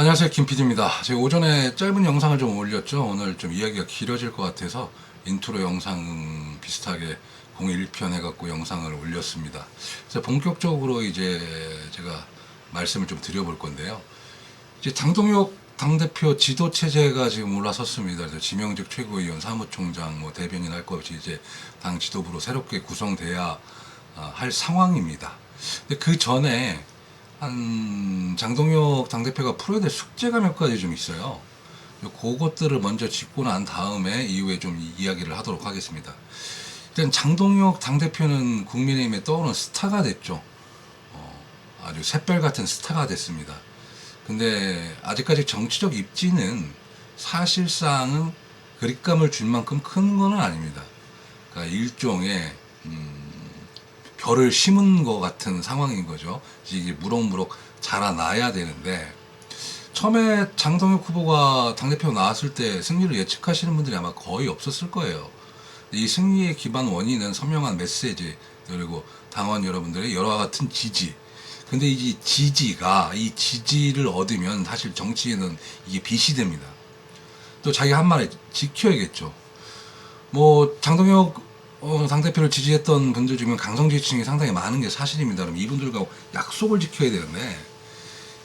안녕하세요, 김PD입니다. 제가 오전에 짧은 영상을 좀 올렸죠. 오늘 좀 이야기가 길어질 것 같아서 인트로 영상 비슷하게 01편 해갖고 영상을 올렸습니다. 그래서 본격적으로 이제 제가 말씀을 좀 드려볼 건데요. 이제 장동혁 당대표 지도 체제가 지금 올라섰습니다. 그래서 지명직 최고위원, 사무총장, 대변인 할 것 없이 이제 당 지도부로 새롭게 구성돼야 할 상황입니다. 근데 그 전에 장동혁 당대표가 풀어야 될 숙제가 몇 가지 좀 있어요. 그것들을 먼저 짚고 난 다음에 이후에 좀 이야기를 하도록 하겠습니다. 일단 장동혁 당대표는 국민의힘에 떠오르는 스타가 됐죠. 아주 샛별 같은 스타가 됐습니다. 근데 아직까지 정치적 입지는 사실상은 그립감을 줄 만큼 큰 거는 아닙니다. 그러니까 일종의 별을 심은 것 같은 상황인 거죠. 이게 무럭무럭 자라나야 되는데, 처음에 장동혁 후보가 당대표 나왔을 때 승리를 예측하시는 분들이 아마 거의 없었을 거예요. 이 승리의 기반 원인은 선명한 메시지, 그리고 당원 여러분들의 여러 같은 지지. 근데 이 지지를 얻으면 사실 정치에는 이게 빚이 됩니다. 또 자기 한 말에 지켜야겠죠. 장동혁 당대표를 지지했던 분들 중에 강성 지지층이 상당히 많은 게 사실입니다. 그럼 이분들과 약속을 지켜야 되는데,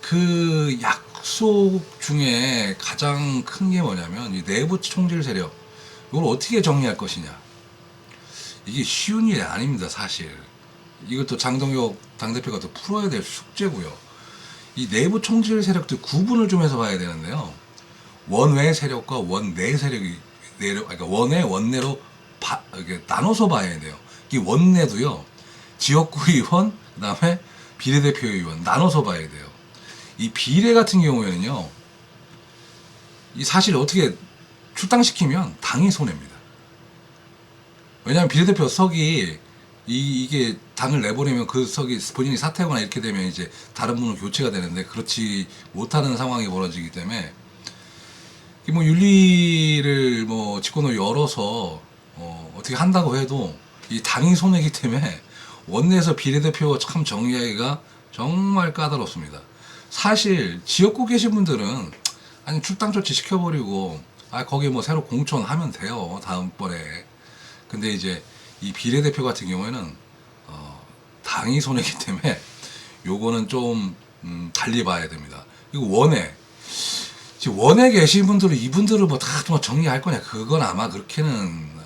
그 약속 중에 가장 큰 게 뭐냐면 이 내부 총질 세력, 이걸 어떻게 정리할 것이냐. 이게 쉬운 일이 아닙니다, 사실. 이것도 장동혁 당대표가 또 풀어야 될 숙제고요. 이 내부 총질 세력들 구분을 좀 해서 봐야 되는데요. 원외 세력과 원내 세력이 그러니까 원외 원내로 이렇게 나눠서 봐야 돼요. 이 원내도요, 지역구 의원, 그 다음에 비례대표 의원 나눠서 봐야 돼요. 이 비례 같은 경우에는요, 이 사실 어떻게 출당시키면 당이 손해입니다. 왜냐하면 비례대표 석이 이게 당을 내보내면 그 석이 본인이 사퇴하거나 이렇게 되면 이제 다른 분으로 교체가 되는데, 그렇지 못하는 상황이 벌어지기 때문에 윤리를 직권으로 열어서 어떻게 한다고 해도 이 당이 손해이기 때문에 원내에서 비례대표 참 정리하기가 정말 까다롭습니다. 사실 지역구 계신 분들은 아니 출당 조치 시켜버리고 거기 새로 공천하면 돼요, 다음번에. 근데 이제 이 비례대표 같은 경우에는 당이 손해이기 때문에 요거는 좀 달리 봐야 됩니다. 그리고 지금 원에 계신 분들은 이분들을 다 정리할 거냐, 그건 아마 그렇게는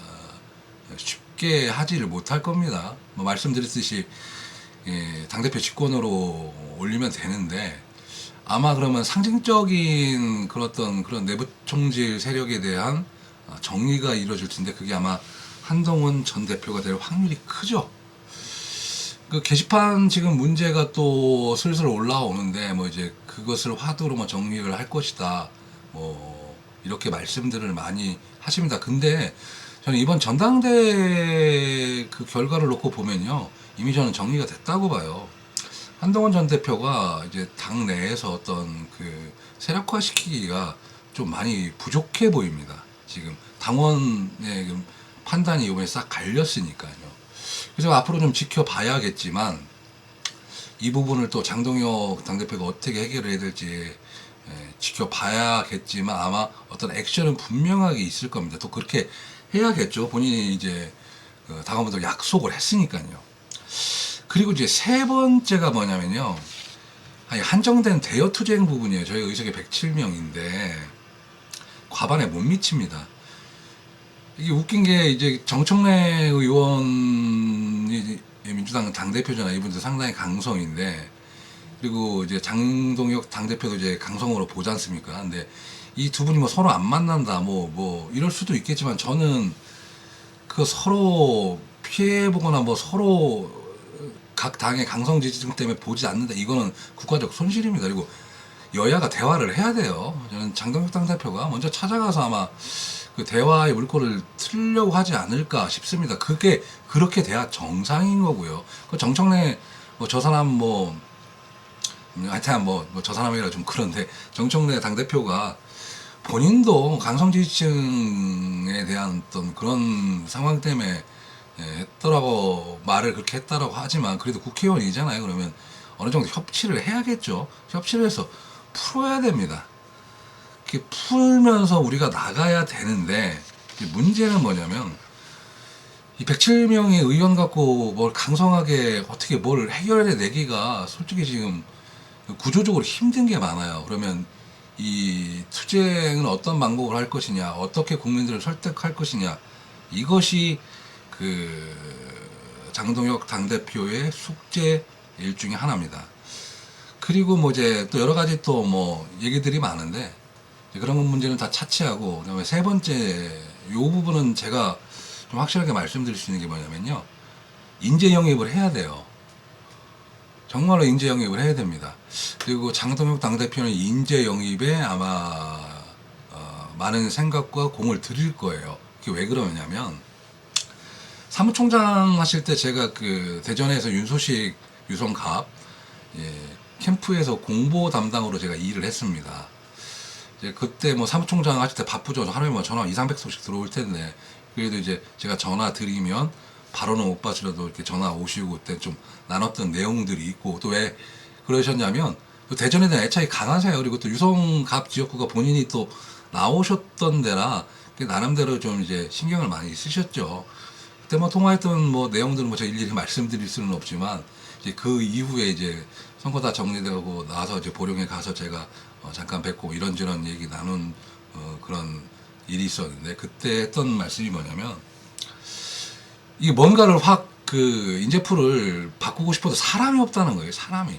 쉽게 하지를 못할 겁니다. 말씀드렸듯이 당대표 직권으로 올리면 되는데, 아마 그러면 상징적인 그런 내부 총질 세력에 대한 정리가 이루어질 텐데, 그게 아마 한동훈 전 대표가 될 확률이 크죠. 그 게시판 지금 문제가 또 슬슬 올라오는데, 이제 그것을 화두로 정리를 할 것이다, 이렇게 말씀들을 많이 하십니다. 근데 저는 이번 전당대 그 결과를 놓고 보면요, 이미 저는 정리가 됐다고 봐요. 한동훈 전 대표가 이제 당 내에서 어떤 그 세력화 시키기가 좀 많이 부족해 보입니다. 지금 당원의 판단이 이번에 싹 갈렸으니까요. 그래서 앞으로 좀 지켜봐야겠지만, 이 부분을 또 장동혁 당대표가 어떻게 해결을 해야 될지 지켜봐야겠지만, 아마 어떤 액션은 분명하게 있을 겁니다. 또 그렇게 해야겠죠. 본인이 이제 당원분들 약속을 했으니까요. 그리고 이제 세 번째가 뭐냐면요, 한정된 대여 투쟁 부분이에요. 저희 의석이 107명인데 과반에 못 미칩니다. 이게 웃긴 게, 이제 정청래 의원이 민주당 당대표잖아요. 이분도 상당히 강성인데, 그리고 이제 장동혁 당대표도 이제 강성으로 보지 않습니까? 근데 이 두 분이 서로 안 만난다, 이럴 수도 있겠지만, 저는 그 서로 피해보거나 서로 각 당의 강성 지지층 때문에 보지 않는다, 이거는 국가적 손실입니다. 그리고 여야가 대화를 해야 돼요. 저는 장동혁 당대표가 먼저 찾아가서 아마 그 대화의 물꼬를 틀려고 하지 않을까 싶습니다. 그게 그렇게 돼야 정상인 거고요. 그 정청래 저 사람 하여튼 저 사람이라 좀 그런데, 정청래 당대표가 본인도 강성 지지층에 대한 어떤 그런 상황 때문에 했더라고, 말을 그렇게 했다라고 하지만, 그래도 국회의원이잖아요. 그러면 어느 정도 협치를 해야겠죠. 협치를 해서 풀어야 됩니다. 이렇게 풀면서 우리가 나가야 되는데, 문제는 뭐냐면 이 107명의 의원 갖고 뭘 강성하게 어떻게 뭘 해결해 내기가 솔직히 지금 구조적으로 힘든 게 많아요. 그러면 이 투쟁은 어떤 방법으로 할 것이냐, 어떻게 국민들을 설득할 것이냐, 이것이 그 장동혁 당대표의 숙제 일 중에 하나입니다. 그리고 뭐 이제 또 여러 가지 또 뭐 얘기들이 많은데, 그런 문제는 다 차치하고, 그다음에 세 번째 요 부분은 제가 좀 확실하게 말씀드릴 수 있는 게 뭐냐면요, 인재 영입을 해야 돼요. 정말로 인재 영입을 해야 됩니다. 그리고 장동혁 당대표는 인재 영입에 아마 많은 생각과 공을 들일 거예요. 그게 왜 그러냐면, 사무총장 하실 때 제가 그 대전에서 윤소식 유성갑 캠프에서 공보 담당으로 제가 일을 했습니다. 이제 그때 뭐 사무총장 하실 때 바쁘죠. 하루에 뭐 전화 2, 300통씩 들어올 텐데, 그래도 이제 제가 전화 드리면 바로는 못 받으셔도 이렇게 전화 오시고 그때 좀 나눴던 내용들이 있고, 또 왜 그러셨냐면 또 대전에 대한 애착이 강하세요. 그리고 또 유성갑 지역구가 본인이 또 나오셨던 데라 나름대로 좀 이제 신경을 많이 쓰셨죠. 그때 뭐 통화했던 뭐 내용들은 뭐 제가 일일이 말씀드릴 수는 없지만, 이제 그 이후에 이제 선거 다 정리되고 나서 이제 보령에 가서 제가 잠깐 뵙고 이런저런 얘기 나눈 그런 일이 있었는데, 그때 했던 말씀이 뭐냐면, 이게 뭔가를 확 그 인재풀을 바꾸고 싶어도 사람이 없다는 거예요. 사람이.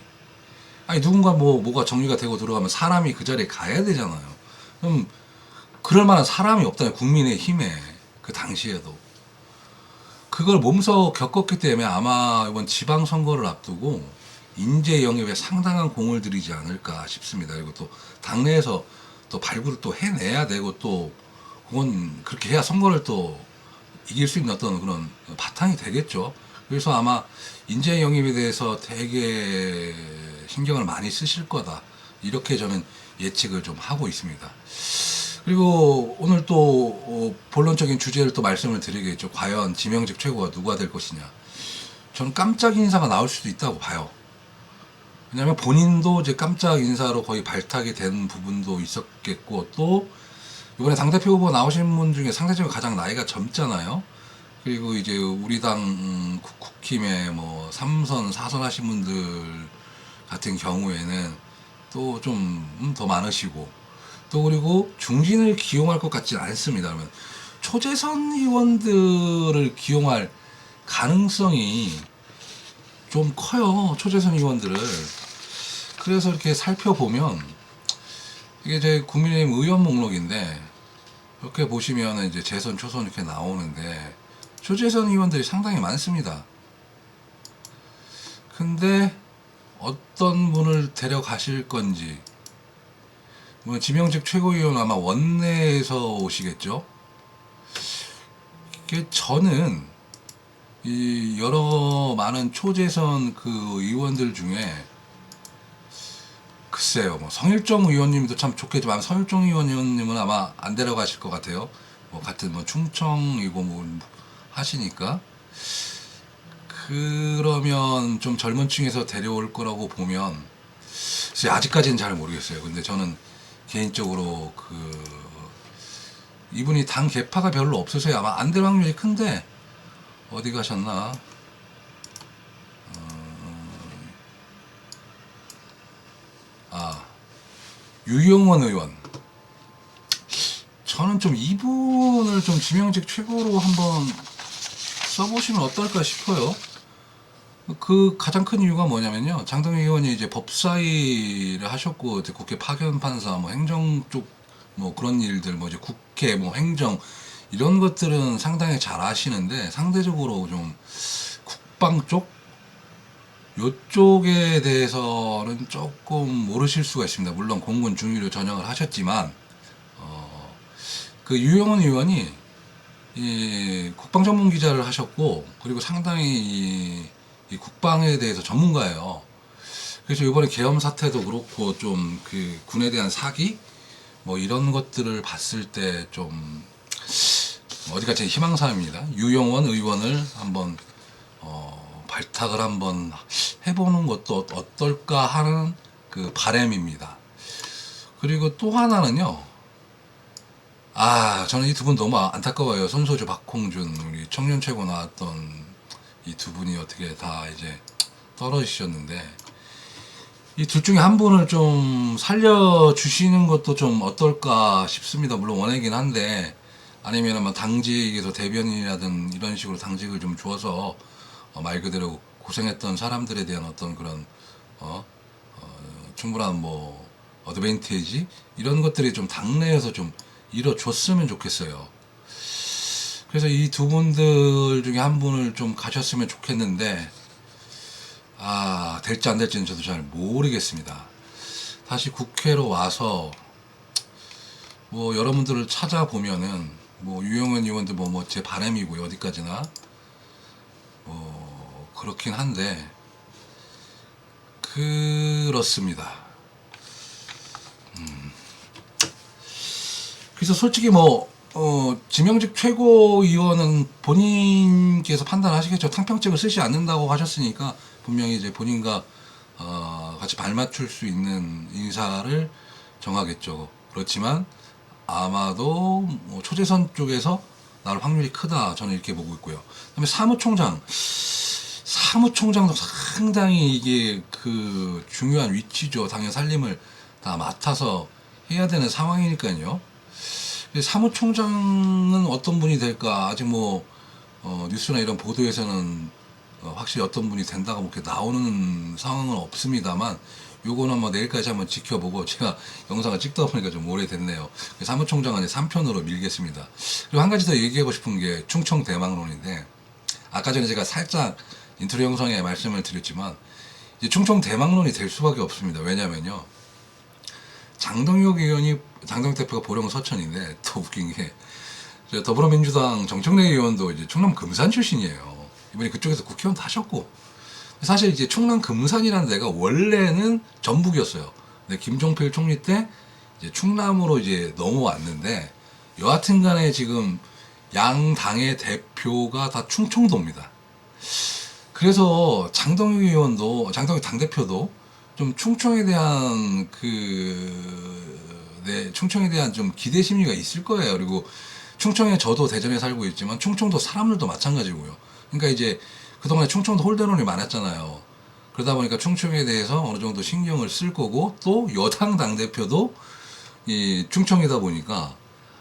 아니 누군가 뭐가 정리가 되고 들어가면 사람이 그 자리에 가야 되잖아요. 그럼 그럴 만한 사람이 없다는, 국민의 힘에 그 당시에도 그걸 몸소 겪었기 때문에 아마 이번 지방선거를 앞두고 인재 영입에 상당한 공을 들이지 않을까 싶습니다. 그리고 또 당내에서 또 발굴을 또 해내야 되고, 또 그건 그렇게 해야 선거를 또 이길 수 있는 어떤 그런 바탕이 되겠죠. 그래서 아마 인재 영입에 대해서 되게 신경을 많이 쓰실 거다, 이렇게 저는 예측을 좀 하고 있습니다. 그리고 오늘 또 본론적인 주제를 또 말씀을 드리겠죠. 과연 지명직 최고가 누가 될 것이냐. 저는 깜짝 인사가 나올 수도 있다고 봐요. 왜냐하면 본인도 이제 깜짝 인사로 거의 발탁이 된 부분도 있었겠고, 또 이번에 당대표 후보 나오신 분 중에 상대적으로 가장 나이가 젊잖아요. 그리고 이제 우리 당 국힘에 뭐 3선, 4선 하신 분들 같은 경우에는 또 좀 더 많으시고, 또 그리고 중진을 기용할 것 같지는 않습니다. 그러면 초재선 의원들을 기용할 가능성이 좀 커요. 초재선 의원들을. 그래서 이렇게 살펴보면, 이게 제 국민의힘 의원 목록인데, 이렇게 보시면 이제 재선, 초선 이렇게 나오는데, 초재선 의원들이 상당히 많습니다. 근데 어떤 분을 데려가실 건지, 뭐 지명직 최고위원 아마 원내에서 오시겠죠. 이게 저는 이 여러 많은 초재선 그 의원들 중에, 글쎄요, 뭐 성일종 의원님도 참 좋겠지만 성일종 의원님은 아마 안 데려가실 것 같아요. 뭐 같은 뭐 충청이고 뭐 하시니까. 그러면 좀 젊은 층에서 데려올 거라고 보면, 아직까지는 잘 모르겠어요. 근데 저는 개인적으로 이분이 당 계파가 별로 없어서요, 아마 안 될 확률이 큰데, 어디 가셨나? 유영원 의원. 저는 좀 이분을 좀 지명직 최고로 한번 써보시면 어떨까 싶어요. 그 가장 큰 이유가 뭐냐면요, 장동혁 의원이 이제 법사위를 하셨고, 이제 국회 파견 판사, 뭐 행정 쪽 뭐 그런 일들, 뭐 이제 국회 뭐 행정 이런 것들은 상당히 잘 아시는데, 상대적으로 좀 국방 쪽 요쪽에 대해서는 조금 모르실 수가 있습니다. 물론 공군 중위로 전역을 하셨지만, 그 유영원 의원이 이 국방 전문 기자를 하셨고, 그리고 상당히 이 국방에 대해서 전문가예요. 그래서 이번에 계엄 사태도 그렇고, 좀 그 군에 대한 사기 뭐 이런 것들을 봤을 때 좀 어디가 제 희망사항입니다. 유영원 의원을 한번 발탁을 한번 해보는 것도 어떨까 하는 그 바람입니다. 그리고 또 하나는요. 저는 이 두 분 너무 안타까워요. 손소주 박홍준, 우리 청년 최고 나왔던 이 두 분이 어떻게 다 이제 떨어지셨는데, 이 둘 중에 한 분을 좀 살려주시는 것도 좀 어떨까 싶습니다. 물론 원하긴 한데, 아니면 뭐 당직에서 대변인이라든 이런 식으로 당직을 좀 주어서 말 그대로 고생했던 사람들에 대한 어떤 그런 충분한 뭐 어드밴티지 이런 것들이 좀 당내에서 좀 이뤄줬으면 좋겠어요. 그래서 이 두 분들 중에 한 분을 좀 가셨으면 좋겠는데, 될지 안 될지는 저도 잘 모르겠습니다. 다시 국회로 와서 뭐 여러분들을 찾아보면은 뭐 유영은 의원도 뭐 제 바람이고요. 어디까지나 뭐 그렇긴 한데 그렇습니다. 그래서 솔직히 뭐 지명직 최고위원은 본인께서 판단하시겠죠. 탕평책을 쓰지 않는다고 하셨으니까 분명히 이제 본인과 같이 발맞출 수 있는 인사를 정하겠죠. 그렇지만 아마도 뭐 초재선 쪽에서 나올 확률이 크다. 저는 이렇게 보고 있고요. 그다음에 사무총장도 상당히 이게 그 중요한 위치죠. 당의 살림을 다 맡아서 해야 되는 상황이니까요. 사무총장은 어떤 분이 될까? 아직 뭐 뉴스나 이런 보도에서는 확실히 어떤 분이 된다고 뭐 이렇게 나오는 상황은 없습니다만, 요거는 뭐 내일까지 한번 지켜보고, 제가 영상을 찍다 보니까 좀 오래됐네요. 사무총장은 이제 3편으로 밀겠습니다. 그리고 한 가지 더 얘기하고 싶은 게 충청 대망론인데, 아까 전에 제가 살짝 인트로 영상에 말씀을 드렸지만 이제 충청 대망론이 될 수밖에 없습니다. 왜냐면요, 장동혁 대표가 보령 서천인데, 또 웃긴 게 더불어민주당 정청래 의원도 이제 충남 금산 출신이에요. 이번에 그쪽에서 국회의원도 하셨고, 사실 이제 충남 금산이라는 데가 원래는 전북이었어요. 근데 김종필 총리 때 이제 충남으로 이제 넘어왔는데, 여하튼 간에 지금 양 당의 대표가 다 충청도입니다. 그래서 장동혁 당대표도 좀 충청에 대한 충청에 대한 좀 기대 심리가 있을 거예요. 그리고 충청에 저도 대전에 살고 있지만 충청도 사람들도 마찬가지고요. 그러니까 이제 그동안에 충청도 홀대론이 많았잖아요. 그러다 보니까 충청에 대해서 어느 정도 신경을 쓸 거고, 또 여당 당대표도 이 충청이다 보니까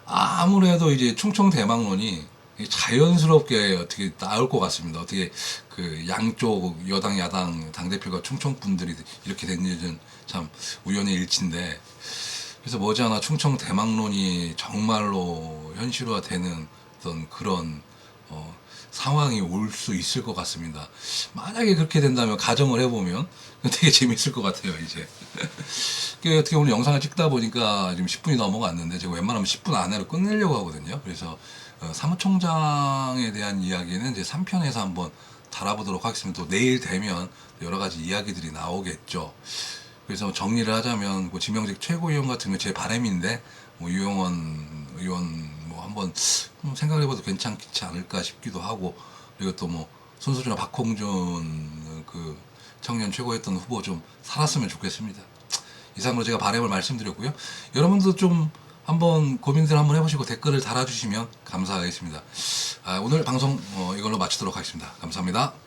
아무래도 이제 충청 대망론이 자연스럽게 어떻게 나올 것 같습니다. 어떻게 그 양쪽 여당 야당 당대표가 충청 분들이 이렇게 된 일은 참 우연의 일치인데, 그래서 머지않아 충청 대망론이 정말로 현실화되는 어떤 그런 상황이 올 수 있을 것 같습니다. 만약에 그렇게 된다면 가정을 해보면 되게 재밌을 것 같아요. 이제 어떻게 오늘 영상을 찍다 보니까 지금 10분이 넘어갔는데, 제가 웬만하면 10분 안으로 끝내려고 하거든요. 그래서 사무총장에 대한 이야기는 이제 3편에서 한번 달아보도록 하겠습니다. 또 내일 되면 여러 가지 이야기들이 나오겠죠. 그래서 정리를 하자면 뭐 지명직 최고위원 같은 게 제 바람인데, 뭐 유영원 의원 뭐 한번 생각해봐도 괜찮지 않을까 싶기도 하고, 그리고 또 뭐 손소주나 박홍준 그 청년 최고했던 후보 좀 살았으면 좋겠습니다. 이상으로 제가 바람을 말씀드렸고요. 여러분도 좀 한번 고민들 한번 해보시고 댓글을 달아주시면 감사하겠습니다. 오늘 방송 이걸로 마치도록 하겠습니다. 감사합니다.